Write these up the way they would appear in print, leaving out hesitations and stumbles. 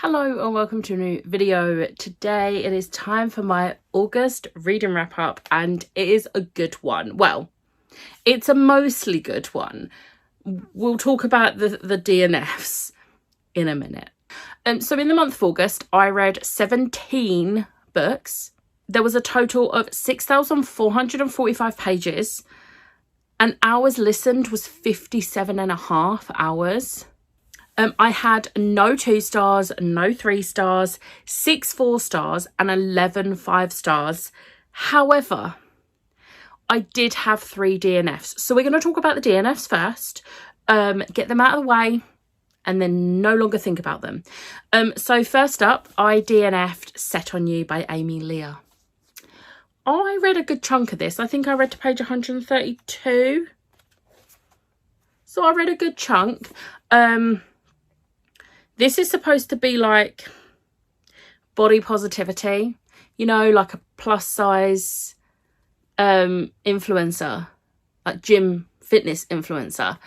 Hello and welcome to a new video. Today it is time for my August reading wrap up and it is a good one. Well, it's a mostly good one. We'll talk about the DNFs in a minute. So in the month of August, I read 17 books. There was a total of 6,445 pages and hours listened was 57.5 hours. I had no 2 stars, no 3 stars, 6 4 stars and 11 5 stars. However, I did have 3 DNFs. So we're going to talk about the DNFs first, get them out of the way and then no longer think about them. So first up, I DNF'd Set On You by Amy Leah. I read a good chunk of this. I think I read to page 132. So I read a good chunk. This is supposed to be like body positivity, you know, like a plus size influencer, like gym fitness influencer.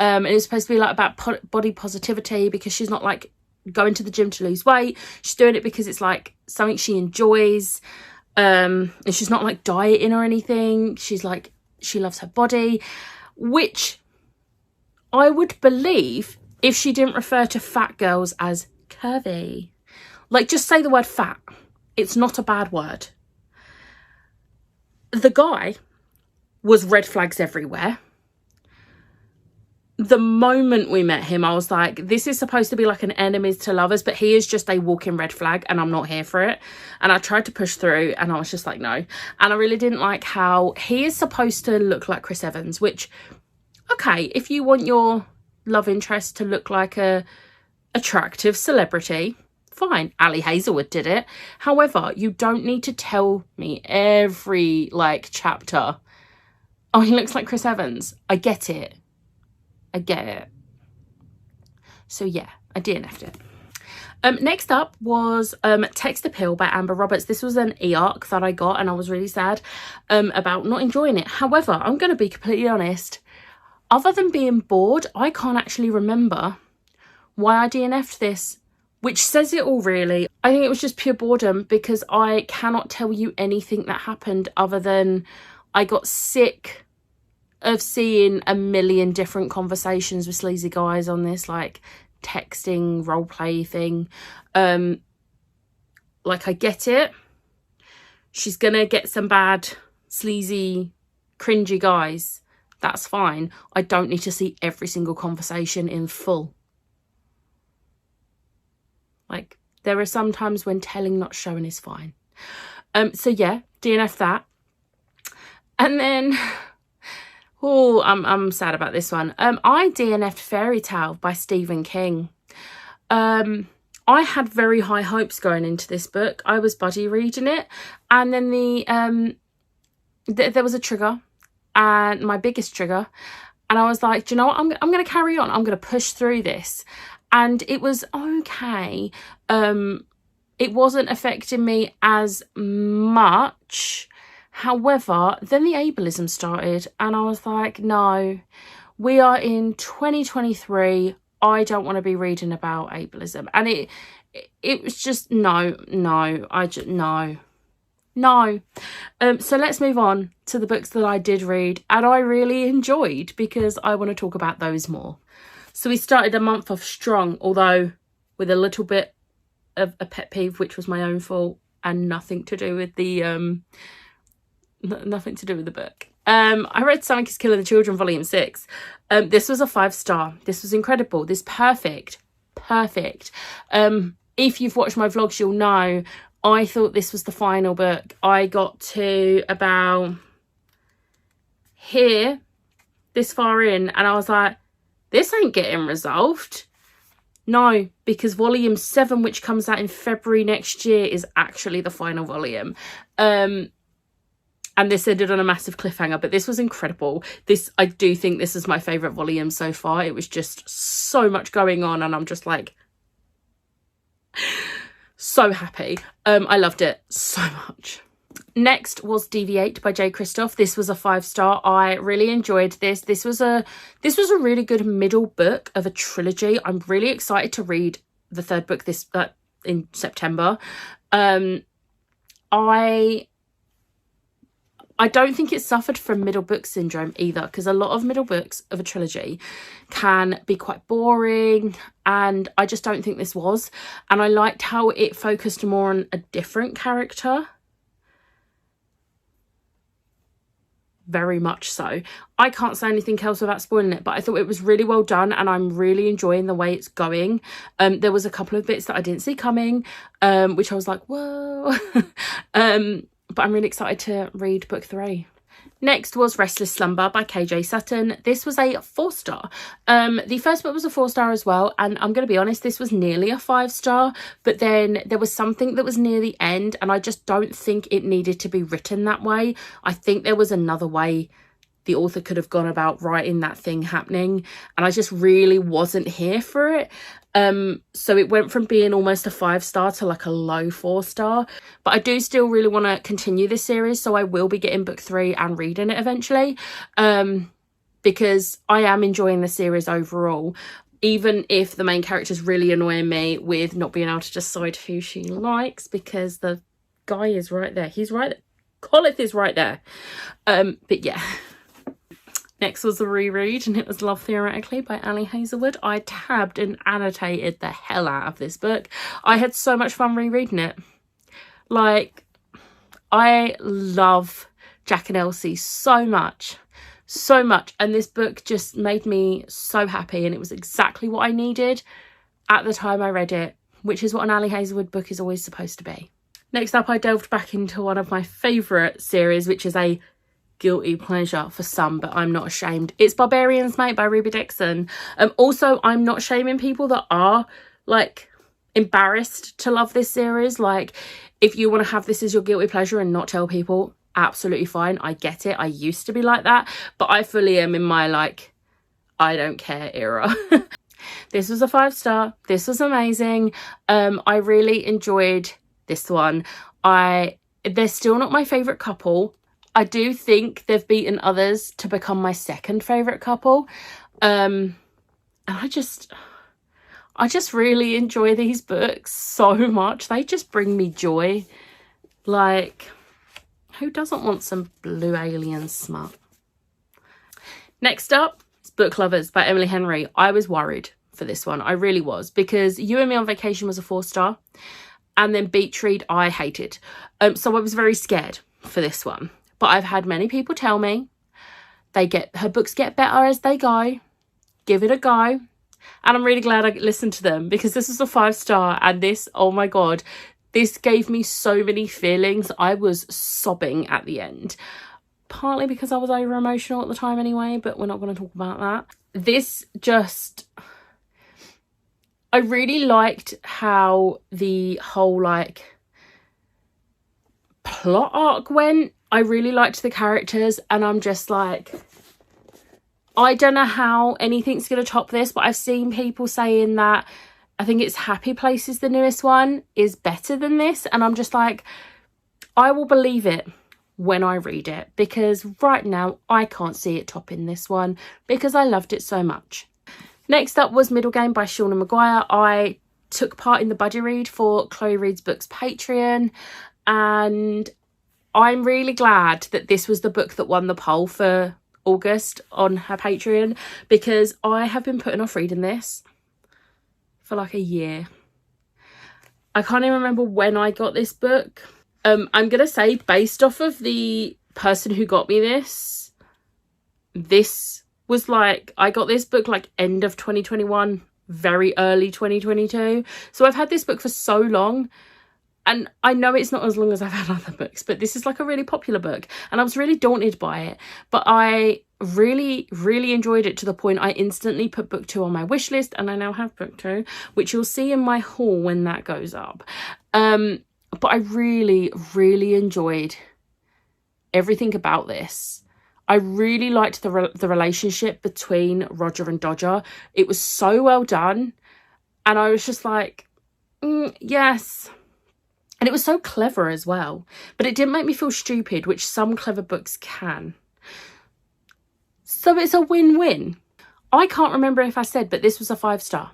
And it's supposed to be like about body positivity because she's not like going to the gym to lose weight. She's doing it because it's like something she enjoys. And she's not like dieting or anything. She's like, she loves her body, which I would believe if she didn't refer to fat girls as curvy. Like, just say the word fat. It's not a bad word. The guy was red flags everywhere. The moment we met him, I was like, this is supposed to be like an enemies to lovers, but he is just a walking red flag and I'm not here for it. And I tried to push through and I was just like, no. And I really didn't like how he is supposed to look like Chris Evans, which, okay, if you want your love interest to look like a attractive celebrity, fine. Ali Hazelwood did it. However, you don't need to tell me every like chapter, oh, he looks like Chris Evans. I get it. So yeah, I DNF'd it. Next up was Text Appeal by Amber Roberts. This was an e-arc that I got and I was really sad about not enjoying it. However, I'm going to be completely honest. Other than being bored, I can't actually remember why I DNF'd this, which says it all really. I think it was just pure boredom because I cannot tell you anything that happened other than I got sick of seeing a million different conversations with sleazy guys on this like texting roleplay thing. Like, I get it. She's gonna get some bad, sleazy, cringy guys. That's fine. I don't need to see every single conversation in full. Like, there are some times when telling not showing is fine. So yeah, DNF that. And then, oh, I'm sad about this one. I DNF'd Fairy Tale by Stephen King. I had very high hopes going into this book. I was buddy reading it, and then there was a trigger. And my biggest trigger, and I was like, do you know what, I'm going to carry on, I'm going to push through this. And it was okay. It wasn't affecting me as much. However, then the ableism started and I was like, no, we are in 2023, I don't want to be reading about ableism. And it was just no. So let's move on to the books that I did read and I really enjoyed because I want to talk about those more. So we started a month off strong, although with a little bit of a pet peeve, which was my own fault and nothing to do with the book. I read Something is Killing the Children, Volume 6. This was a 5-star. This was incredible. This perfect. If you've watched my vlogs, you'll know I thought this was the final book. I got to about here, this far in, and I was like, this ain't getting resolved. No, because volume 7, which comes out in February next year, is actually the final volume. And this ended on a massive cliffhanger, but this was incredible. I do think this is my favourite volume so far. It was just so much going on, and I'm just like so happy. I loved it so much. Next was Deviate by J. Christoph. This was a 5-star. I really enjoyed this. This was a really good middle book of a trilogy. I'm really excited to read the third book in September. I don't think it suffered from middle book syndrome either, because a lot of middle books of a trilogy can be quite boring, and I just don't think this was. And I liked how it focused more on a different character. Very much so. I can't say anything else without spoiling it, but I thought it was really well done, and I'm really enjoying the way it's going. There was a couple of bits that I didn't see coming, which I was like, whoa. But I'm really excited to read book 3. Next was Restless Slumber by KJ Sutton. This was a 4-star. The first book was a 4-star as well, and I'm going to be honest, this was nearly a 5-star, but then there was something that was near the end, and I just don't think it needed to be written that way. I think there was another way the author could have gone about writing that thing happening, and I just really wasn't here for it. So it went from being almost a 5-star to like a low 4-star, but I do still really want to continue this series, so I will be getting book 3 and reading it eventually, because I am enjoying the series overall, even if the main character is really annoying me with not being able to decide who she likes, because the guy is right there. He's right there. Colith is right there. But yeah. Next was the reread, and it was Love Theoretically by Ali Hazelwood. I tabbed and annotated the hell out of this book. I had so much fun rereading it. Like, I love Jack and Elsie so much. So much. And this book just made me so happy, and it was exactly what I needed at the time I read it, which is what an Ali Hazelwood book is always supposed to be. Next up, I delved back into one of my favourite series, which is a guilty pleasure for some, but I'm not ashamed. It's Barbarians Mate by Ruby Dixon. Also, I'm not shaming people that are like embarrassed to love this series. Like, if you want to have this as your guilty pleasure and not tell people, absolutely fine. I get it. I used to be like that, but I fully am in my like I don't care era. This was a 5-star. This was amazing. I really enjoyed this one. They're still not my favourite couple. I do think they've beaten others to become my second favourite couple. And I just really enjoy these books so much. They just bring me joy. Like, who doesn't want some blue alien smut? Next up is Book Lovers by Emily Henry. I was worried for this one. I really was, because You and Me on Vacation was a 4-star. And then Beach Read I hated. So I was very scared for this one. But I've had many people tell me her books get better as they go. Give it a go. And I'm really glad I listened to them, because this was a 5-star, and this, oh my God, this gave me so many feelings. I was sobbing at the end. Partly because I was over emotional at the time anyway, but we're not going to talk about that. This just, I really liked how the whole like plot arc went. I really liked the characters, and I'm just like, I don't know how anything's going to top this, but I've seen people saying that, I think it's Happy Places, the newest one, is better than this, and I'm just like, I will believe it when I read it, because right now I can't see it topping this one, because I loved it so much. Next up was Middle Game by Shauna Maguire. I took part in the buddy read for Chloe Reads Books Patreon, and I'm really glad that this was the book that won the poll for August on her Patreon, because I have been putting off reading this for like a year. I can't even remember when I got this book. I'm going to say, based off of the person who got me this was like, I got this book like end of 2021, very early 2022. So I've had this book for so long. And I know it's not as long as I've had other books, but this is like a really popular book, and I was really daunted by it. But I really, really enjoyed it, to the point I instantly put book 2 on my wish list, and I now have book 2, which you'll see in my haul when that goes up. But I really, really enjoyed everything about this. I really liked the relationship between Roger and Dodger. It was so well done, and I was just like, yes. And it was so clever as well. But it didn't make me feel stupid, which some clever books can. So it's a win-win. I can't remember if I said, but this was a 5-star.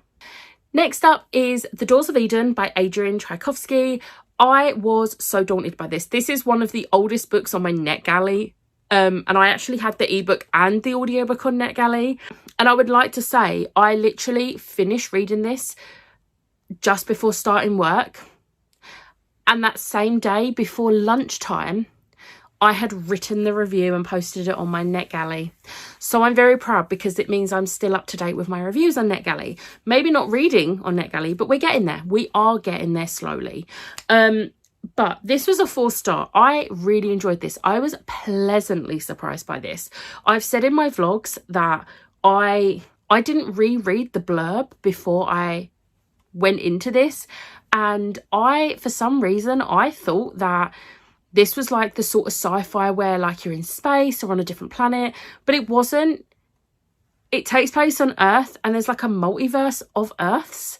Next up is The Doors of Eden by Adrian Tchaikovsky. I was so daunted by this. This is one of the oldest books on my NetGalley. And I actually had the ebook and the audiobook on NetGalley. And I would like to say I literally finished reading this just before starting work. And that same day, before lunchtime, I had written the review and posted it on my NetGalley. So I'm very proud because it means I'm still up to date with my reviews on NetGalley. Maybe not reading on NetGalley, but we're getting there. We are getting there slowly. But this was a 4-star. I really enjoyed this. I was pleasantly surprised by this. I've said in my vlogs that I didn't reread the blurb before I went into this. And for some reason, I thought that this was like the sort of sci-fi where like you're in space or on a different planet, but it wasn't. It takes place on Earth and there's like a multiverse of Earths.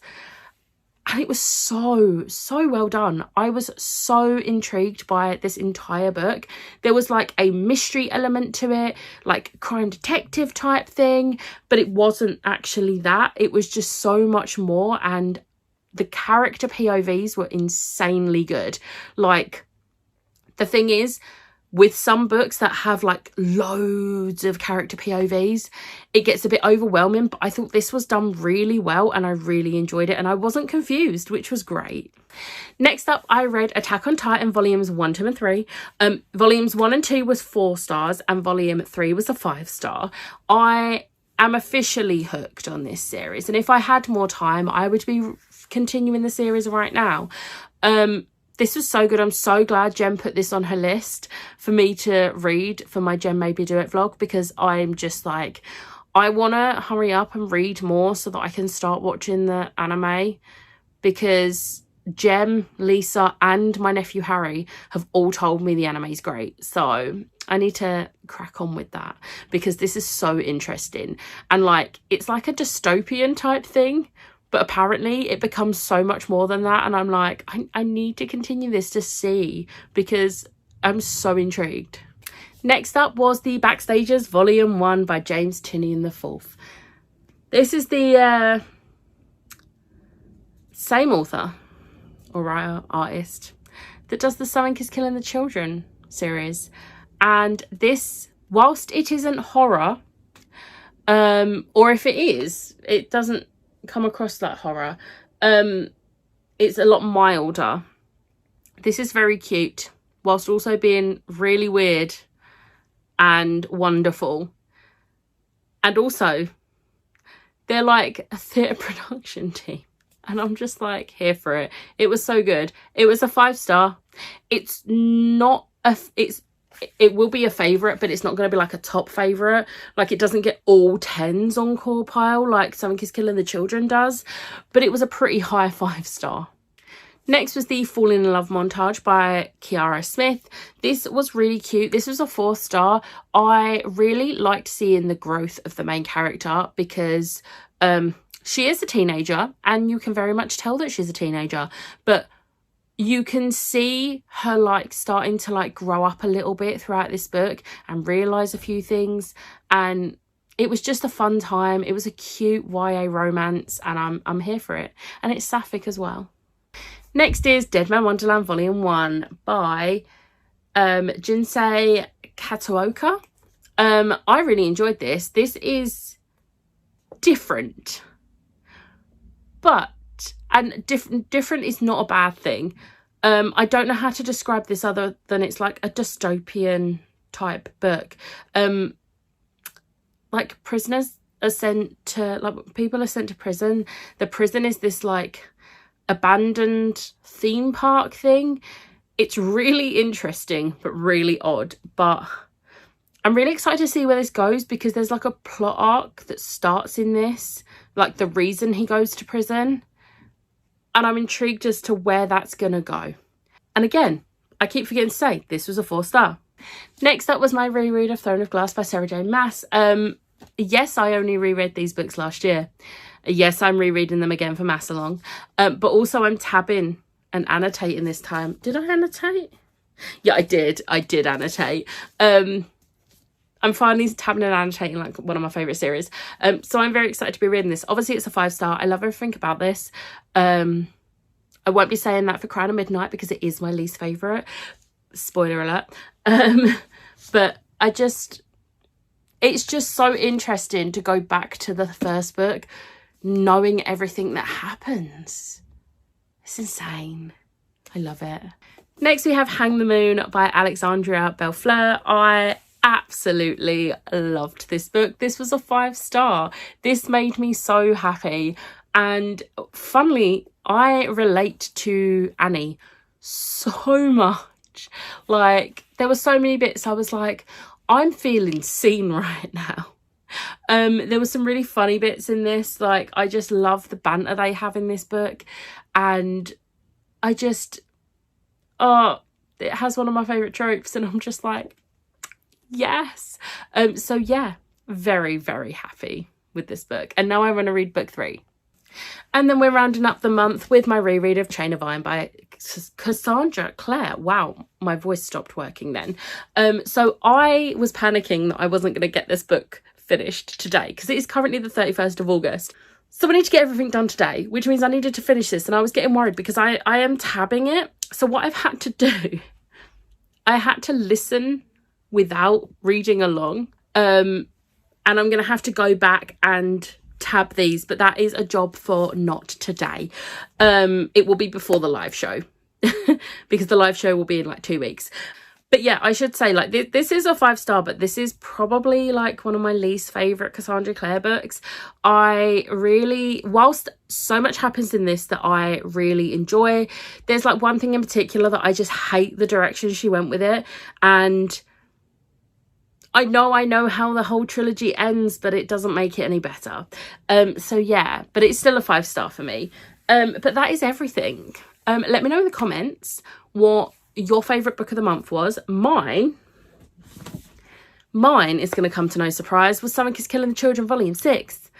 And it was so well done. I was so intrigued by this entire book. There was like a mystery element to it, like crime detective type thing, but it wasn't actually that. It was just so much more, and the character POVs were insanely good. Like, the thing is, with some books that have like loads of character POVs, it gets a bit overwhelming, but I thought this was done really well and I really enjoyed it and I wasn't confused, which was great. Next up, I read Attack on Titan volumes 1, 2 and 3. Volumes 1 and 2 was 4 stars and volume 3 was a 5-star. I am officially hooked on this series, and if I had more time, I would be continuing the series right now. This was so good. I'm so glad Jen put this on her list for me to read for my Jen Maybe Do It vlog, because I'm just like, I want to hurry up and read more so that I can start watching the anime, because Jem, Lisa and my nephew Harry have all told me the anime is great. So I need to crack on with that because this is so interesting. And like, it's like a dystopian type thing, but apparently it becomes so much more than that. And I'm like, I need to continue this to see, because I'm so intrigued. Next up was the Backstages Volume 1 by James Tynion IV. This is the same author or writer, artist that does the Something is Killing the Children series. And this, whilst it isn't horror, or if it is, it doesn't come across that horror, it's a lot milder. This is very cute whilst also being really weird and wonderful. And also they're like a theatre production team and I'm just like here for it. It was so good. It was a 5-star. It's not a, it will be a favourite, but it's not going to be like a top favourite. Like, it doesn't get all 10s on core pile like Something is Killing the Children does, but it was a pretty high 5-star. Next was the Falling in Love montage by Kiara Smith. This was really cute. This was a 4-star. I really liked seeing the growth of the main character because she is a teenager and you can very much tell that she's a teenager, but you can see her like starting to like grow up a little bit throughout this book and realise a few things, and it was just a fun time. It was a cute YA romance and I'm here for it, and it's sapphic as well. Next is Dead Man Wonderland Volume 1 by Jinsei Kataoka. I really enjoyed this. This is different, and different is not a bad thing. I don't know how to describe this other than it's like a dystopian type book. Like prisoners are sent to, like people are sent to prison. The prison is this like abandoned theme park thing. It's really interesting but really odd, but I'm really excited to see where this goes because there's like a plot arc that starts in this, like the reason he goes to prison, and I'm intrigued as to where that's gonna go. And again, I keep forgetting to say this was a 4-star. Next up was my reread of Throne of Glass by Sarah J Maas. Yes, I only reread these books last year. Yes, I'm rereading them again for Mass Along, but also I'm tabbing and annotating this time. Did I annotate? Yeah, I did annotate. I'm finally tabbing and annotating like one of my favourite series. So I'm very excited to be reading this. Obviously it's a 5-star. I love everything about this. I won't be saying that for Crown of Midnight because it is my least favourite. Spoiler alert. But it's just so interesting to go back to the first book, knowing everything that happens. It's insane. I love it. Next we have Hang the Moon by Alexandria Bellefleur. I absolutely loved this book. This was a 5-star. This made me so happy. And funnily, I relate to Annie so much. Like, there were so many bits I was like, I'm feeling seen right now. There were some really funny bits in this. Like, I just love the banter they have in this book. And I just, it has one of my favourite tropes. And I'm just like, yes. So yeah, very, very happy with this book. And now I want to read book 3. And then we're rounding up the month with my reread of Chain of Iron by Cassandra Clare. Wow, my voice stopped working then. So I was panicking that I wasn't going to get this book finished today because it is currently the 31st of August. So I need to get everything done today, which means I needed to finish this. And I was getting worried because I am tabbing it. So what I've had to do, I had to listen without reading along. And I'm going to have to go back and tab these, but that is a job for not today. It will be before the live show because the live show will be in like 2 weeks. But yeah, I should say, like, this is a 5-star, but this is probably like one of my least favourite Cassandra Clare books. I really, whilst so much happens in this that I really enjoy, there's like one thing in particular that I just hate the direction she went with it. And I know how the whole trilogy ends, but it doesn't make it any better. So yeah, but it's still a 5-star for me. But that is everything. Let me know in the comments what your favourite book of the month was. Mine is going to come to no surprise, was Something is Killing the Children, Volume 6.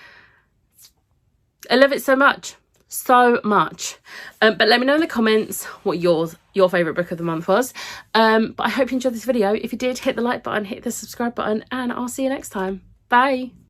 I love it so much. So much. But let me know in the comments what your favourite book of the month was. But I hope you enjoyed this video. If you did, hit the like button, hit the subscribe button, and I'll see you next time. Bye.